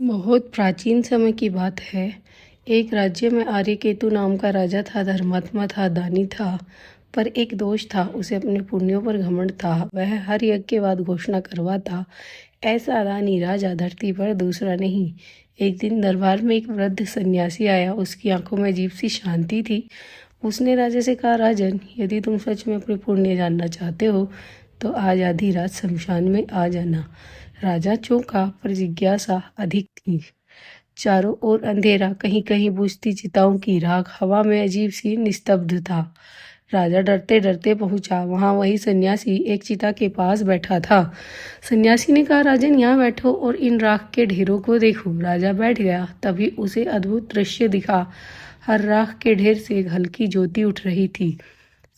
बहुत प्राचीन समय की बात है। एक राज्य में आर्यकेतु नाम का राजा था। धर्मात्मा था, दानी था, पर एक दोष था, उसे अपने पुण्यों पर घमंड था। वह हर यज्ञ के बाद घोषणा करवाता, ऐसा दानी राजा धरती पर दूसरा नहीं। एक दिन दरबार में एक वृद्ध सन्यासी आया। उसकी आंखों में अजीब सी शांति थी। उसने राजा से कहा, राजन, यदि तुम सच में अपने पुण्य जानना चाहते हो तो आज आधी रात शमशान में आ जाना। राजा चौंका, पर जिज्ञासा अधिक थी। चारों ओर अंधेरा, कहीं कहीं बुझती चिताओं की राख, हवा में अजीब सी निस्तब्ध था। राजा डरते डरते पहुंचा। वहां वही सन्यासी एक चिता के पास बैठा था। सन्यासी ने कहा, राजन, यहाँ बैठो और इन राख के ढेरों को देखो। राजा बैठ गया। तभी उसे अद्भुत दृश्य दिखा। हर राख के ढेर से एक हल्की ज्योति उठ रही थी।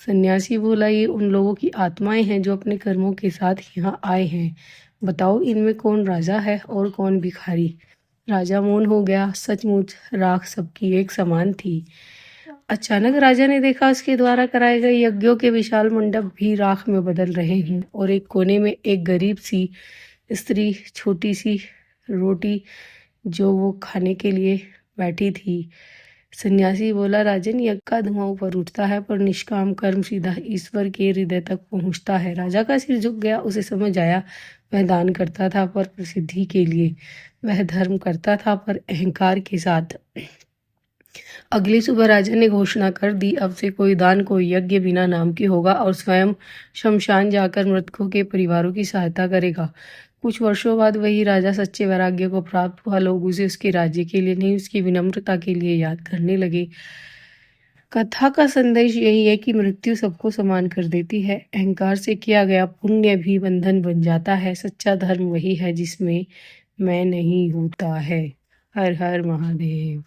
सन्यासी बोला, ये उन लोगों की आत्माएं हैं जो अपने कर्मों के साथ यहाँ आए हैं। बताओ, इनमें कौन राजा है और कौन भिखारी? राजा मौन हो गया। सचमुच राख सबकी एक समान थी। अचानक राजा ने देखा, उसके द्वारा कराए गए यज्ञों के विशाल मंडप भी राख में बदल रहे हैं और एक कोने में एक गरीब सी स्त्री छोटी सी रोटी जो वो खाने के लिए बैठी थी। सन्यासी बोला, राजन, यज्ञ का धुआं ऊपर उठता है पर निष्काम कर्म सीधा ईश्वर के हृदय तक पहुंचता है। राजा का सिर झुक गया। उसे समझ आया, वह दान करता था पर प्रसिद्धि के लिए, वह धर्म करता था पर अहंकार के साथ। अगली सुबह राजा ने घोषणा कर दी, अब से कोई दान, कोई यज्ञ बिना नाम के होगा और स्वयं शमशान जाकर मृतकों के परिवारों की सहायता करेगा। कुछ वर्षों बाद वही राजा सच्चे वैराग्य को प्राप्त हुआ। लोग उसे उसके राज्य के लिए नहीं, उसकी विनम्रता के लिए याद करने लगे। कथा का संदेश यही है कि मृत्यु सबको समान कर देती है। अहंकार से किया गया पुण्य भी बंधन बन जाता है। सच्चा धर्म वही है जिसमें मैं नहीं होता है। हर हर महादेव।